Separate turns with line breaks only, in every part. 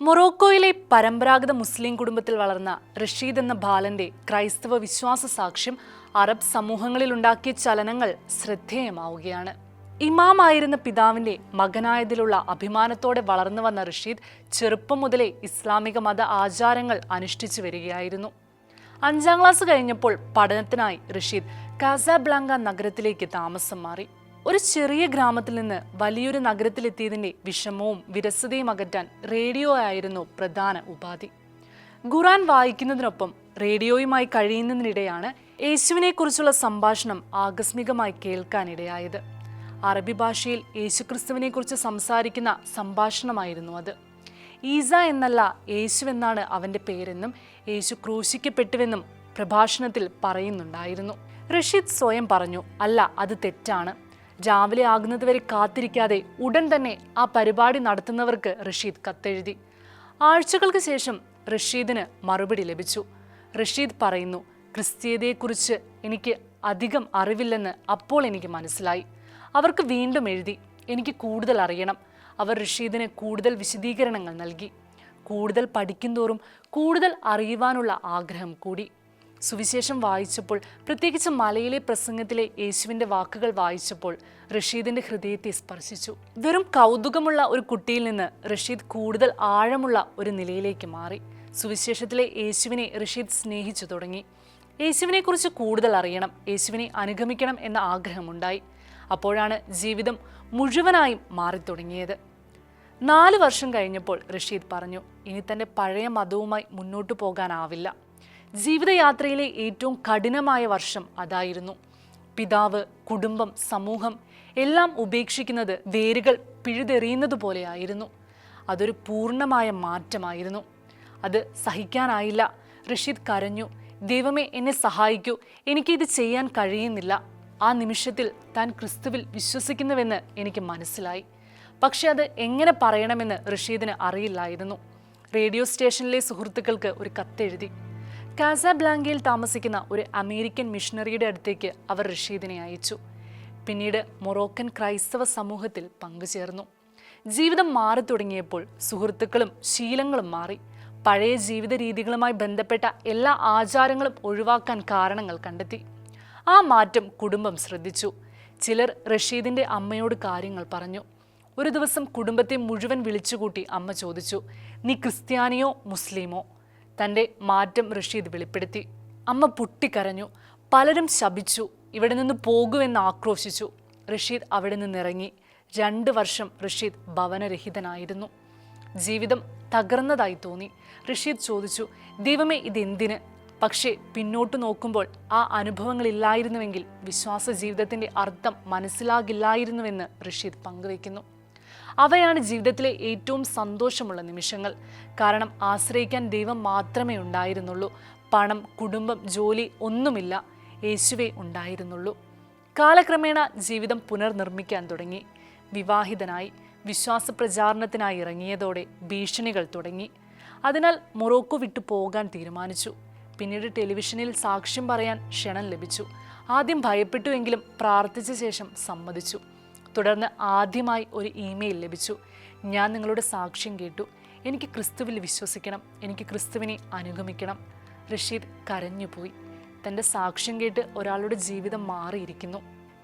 മൊറോക്കോയിലെ പരമ്പരാഗത മുസ്ലിം കുടുംബത്തിൽ വളർന്ന റഷീദ് എന്ന ബാലന്റെ ക്രൈസ്തവ വിശ്വാസ സാക്ഷ്യം അറബ് സമൂഹങ്ങളിൽ ഉണ്ടാക്കിയ ചലനങ്ങൾ ശ്രദ്ധേയമാവുകയാണ്. ഇമാമായിരുന്ന പിതാവിന്റെ മകനായതിലുള്ള അഭിമാനത്തോടെ വളർന്നു വന്ന റഷീദ് ചെറുപ്പം മുതലേ ഇസ്ലാമിക മത ആചാരങ്ങൾ അനുഷ്ഠിച്ചു വരികയായിരുന്നു. 5ാം ക്ലാസ് കഴിഞ്ഞപ്പോൾ പഠനത്തിനായി റഷീദ് കാസാബ്ലാങ്ക നഗരത്തിലേക്ക് താമസം മാറി. ഒരു ചെറിയ ഗ്രാമത്തിൽ നിന്ന് വലിയൊരു നഗരത്തിലെത്തിയതിന്റെ വിഷമവും വിരസതയും അകറ്റാൻ റേഡിയോ ആയിരുന്നു പ്രധാന ഉപാധി. ഖുർആൻ വായിക്കുന്നതിനൊപ്പം റേഡിയോയുമായി കഴിയുന്നതിനിടെയാണ് യേശുവിനെക്കുറിച്ചുള്ള സംഭാഷണം ആകസ്മികമായി കേൾക്കാനിടയായത്. അറബി ഭാഷയിൽ യേശുക്രിസ്തുവിനെക്കുറിച്ച് സംസാരിക്കുന്ന സംഭാഷണമായിരുന്നു അത്. ഈസ എന്നല്ല, യേശു എന്നാണ് അവന്റെ പേരെന്നും യേശു ക്രൂശിക്കപ്പെട്ടുവെന്നും പ്രഭാഷണത്തിൽ പറയുന്നുണ്ടായിരുന്നു. റഷീദ് സ്വയം പറഞ്ഞു, അല്ല, അത് തെറ്റാണ്. രാവിലെ ആകുന്നതുവരെ കാത്തിരിക്കാതെ ഉടൻ തന്നെ ആ പരിപാടി നടത്തുന്നവർക്ക് റഷീദ് കത്തെഴുതി. ആഴ്ചകൾക്ക് ശേഷം റഷീദിന് മറുപടി ലഭിച്ചു. റഷീദ് പറയുന്നു, ക്രിസ്തീയതയെക്കുറിച്ച് എനിക്ക് അധികം അറിവില്ലെന്ന് അപ്പോൾ എനിക്ക് മനസ്സിലായി. അവർക്ക് വീണ്ടും എഴുതി, എനിക്ക് കൂടുതൽ അറിയണം. അവർ റഷീദിന് കൂടുതൽ വിശദീകരണങ്ങൾ നൽകി. കൂടുതൽ പഠിക്കുന്തോറും കൂടുതൽ അറിയുവാനുള്ള ആഗ്രഹം കൂടി. സുവിശേഷം വായിച്ചപ്പോൾ, പ്രത്യേകിച്ച് മലയിലെ പ്രസംഗത്തിലെ യേശുവിൻ്റെ വാക്കുകൾ വായിച്ചപ്പോൾ റഷീദിൻ്റെ ഹൃദയത്തെ സ്പർശിച്ചു. വെറും കൗതുകമുള്ള ഒരു കുട്ടിയിൽ നിന്ന് റഷീദ് കൂടുതൽ ആഴമുള്ള ഒരു നിലയിലേക്ക് മാറി. സുവിശേഷത്തിലെ യേശുവിനെ റഷീദ് സ്നേഹിച്ചു തുടങ്ങി. യേശുവിനെക്കുറിച്ച് കൂടുതൽ അറിയണം, യേശുവിനെ അനുഗമിക്കണം എന്ന ആഗ്രഹമുണ്ടായി. അപ്പോഴാണ് ജീവിതം മുഴുവനായും മാറിത്തുടങ്ങിയത്. 4 വർഷം കഴിഞ്ഞപ്പോൾ റഷീദ് പറഞ്ഞു, ഇനി തൻ്റെ പഴയ മതവുമായി മുന്നോട്ടു പോകാനാവില്ല. ജീവിതയാത്രയിലെ ഏറ്റവും കഠിനമായ വർഷം അതായിരുന്നു. പിതാവ്, കുടുംബം, സമൂഹം എല്ലാം ഉപേക്ഷിക്കുന്നത് വേരുകൾ പിഴുതെറിയുന്നത് പോലെയായിരുന്നു. അതൊരു പൂർണ്ണമായ മാറ്റമായിരുന്നു. അത് സഹിക്കാനായില്ല. റഷീദ് കരഞ്ഞു, ദൈവമേ എന്നെ സഹായിക്കൂ, എനിക്കിത് ചെയ്യാൻ കഴിയുന്നില്ല. ആ നിമിഷത്തിൽ താൻ ക്രിസ്തുവിൽ വിശ്വസിക്കുന്നുവെന്ന് എനിക്ക് മനസ്സിലായി. പക്ഷെ അത് എങ്ങനെ പറയണമെന്ന് റഷീദിന് അറിയില്ലായിരുന്നു. റേഡിയോ സ്റ്റേഷനിലെ സുഹൃത്തുക്കൾക്ക് ഒരു കത്തെഴുതി. കാസാബ്ലാങ്കയിൽ താമസിക്കുന്ന ഒരു അമേരിക്കൻ മിഷണറിയുടെ അടുത്തേക്ക് അവർ റഷീദിനെ അയച്ചു. പിന്നീട് മൊറോക്കൻ ക്രൈസ്തവ സമൂഹത്തിൽ പങ്കുചേർന്നു. ജീവിതം മാറി തുടങ്ങിയപ്പോൾ സുഹൃത്തുക്കളും ശീലങ്ങളും മാറി. പഴയ ജീവിത രീതികളുമായി ബന്ധപ്പെട്ട എല്ലാ ആചാരങ്ങളും ഒഴിവാക്കാൻ കാരണങ്ങൾ കണ്ടെത്തി. ആ മാറ്റം കുടുംബം ശ്രദ്ധിച്ചു. ചിലർ റഷീദിൻ്റെ അമ്മയോട് കാര്യങ്ങൾ പറഞ്ഞു. ഒരു ദിവസം കുടുംബത്തെ മുഴുവൻ വിളിച്ചുകൂട്ടി അമ്മ ചോദിച്ചു, നീ ക്രിസ്ത്യാനിയോ മുസ്ലിമോ? തൻ്റെ മാറ്റം റഷീദ് വെളിപ്പെടുത്തി. അമ്മ പൊട്ടിക്കരഞ്ഞു. പലരും ശപിച്ചു, ഇവിടെ നിന്ന് പോകുമെന്ന് ആക്രോശിച്ചു. റഷീദ് അവിടെ നിന്നിറങ്ങി. 2 വർഷം റഷീദ് ഭവനരഹിതനായിരുന്നു. ജീവിതം തകർന്നതായി തോന്നി. റഷീദ് ചോദിച്ചു, ദൈവമേ ഇതെന്തിന്? പക്ഷേ പിന്നോട്ട് നോക്കുമ്പോൾ ആ അനുഭവങ്ങളില്ലായിരുന്നുവെങ്കിൽ വിശ്വാസ ജീവിതത്തിൻ്റെ അർത്ഥം മനസ്സിലാകില്ലായിരുന്നുവെന്ന് റഷീദ് പങ്കുവയ്ക്കുന്നു. അവയാണ് ജീവിതത്തിലെ ഏറ്റവും സന്തോഷമുള്ള നിമിഷങ്ങൾ. കാരണം ആശ്രയിക്കാൻ ദൈവം മാത്രമേ ഉണ്ടായിരുന്നുള്ളൂ. പണം, കുടുംബം, ജോലി ഒന്നുമില്ല, യേശുവേ ഉണ്ടായിരുന്നുള്ളൂ. കാലക്രമേണ ജീവിതം പുനർനിർമ്മിക്കാൻ തുടങ്ങി. വിവാഹിതനായി. വിശ്വാസ പ്രചാരണത്തിനായി ഇറങ്ങിയതോടെ ഭീഷണികൾ തുടങ്ങി. അതിനാൽ മൊറോക്കോ വിട്ടു പോകാൻ തീരുമാനിച്ചു. പിന്നീട് ടെലിവിഷനിൽ സാക്ഷ്യം പറയാൻ ക്ഷണം ലഭിച്ചു. ആദ്യം ഭയപ്പെട്ടുവെങ്കിലും പ്രാർത്ഥിച്ച ശേഷം സമ്മതിച്ചു. തുടർന്ന് ആദ്യമായി ഒരു ഇമെയിൽ ലഭിച്ചു. ഞാൻ നിങ്ങളുടെ സാക്ഷ്യം കേട്ടു. എനിക്ക് ക്രിസ്തുവിൽ വിശ്വസിക്കണം, എനിക്ക് ക്രിസ്തുവിനെ അനുഗമിക്കണം. റഷീദ് കരഞ്ഞുപോയി. തൻ്റെ സാക്ഷ്യം കേട്ട് ഒരാളുടെ ജീവിതം മാറിയിരിക്കുന്നു.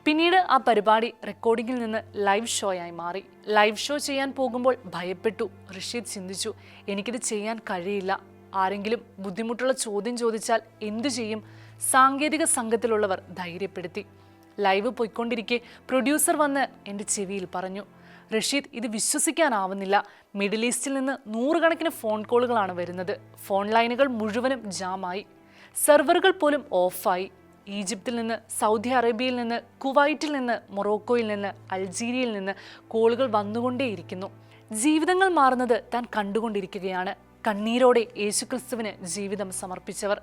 പിന്നീട് ആ പരിപാടി റെക്കോർഡിങ്ങിൽ നിന്ന് ലൈവ് ഷോയായി മാറി. ലൈവ് ഷോ ചെയ്യാൻ പോകുമ്പോൾ ഭയപ്പെട്ടു. റഷീദ് ചിന്തിച്ചു, എനിക്കിത് ചെയ്യാൻ കഴിയില്ല. ആരെങ്കിലും ബുദ്ധിമുട്ടുള്ള ചോദ്യം ചോദിച്ചാൽ എന്തു ചെയ്യും? സാങ്കേതിക സംഘത്തിലുള്ളവർ ധൈര്യപ്പെടുത്തി. ലൈവ് പോയിക്കൊണ്ടിരിക്കെ പ്രൊഡ്യൂസർ വന്ന് എൻ്റെ ചെവിയിൽ പറഞ്ഞു, റഷീദ്, ഇത് വിശ്വസിക്കാനാവുന്നില്ല. മിഡിൽ ഈസ്റ്റിൽ നിന്ന് 100 കണക്കിന് ഫോൺ കോളുകളാണ് വരുന്നത്. ഫോൺ ലൈനുകൾ മുഴുവനും ജാമായി. സെർവറുകൾ പോലും ഓഫായി. ഈജിപ്തിൽ നിന്ന്, സൗദി അറേബ്യയിൽ നിന്ന്, കുവൈറ്റിൽ നിന്ന്, മൊറോക്കോയിൽ നിന്ന്, അൾജീരിയയിൽ നിന്ന് കോളുകൾ വന്നുകൊണ്ടേയിരിക്കുന്നു. ജീവിതങ്ങൾ മാറുന്നത് താൻ കണ്ടുകൊണ്ടിരിക്കുകയാണ്. കണ്ണീരോടെ യേശുക്രിസ്തുവിന് ജീവിതം സമർപ്പിച്ചവർ,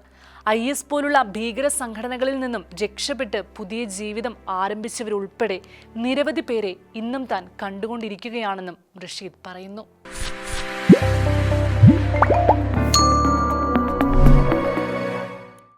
IS പോലുള്ള ഭീകര സംഘടനകളിൽ നിന്നും രക്ഷപ്പെട്ട് പുതിയ ജീവിതം ആരംഭിച്ചവരുൾപ്പെടെ നിരവധി പേരെ ഇന്നും താൻ കണ്ടുകൊണ്ടിരിക്കുകയാണെന്നും റഷീദ് പറയുന്നു.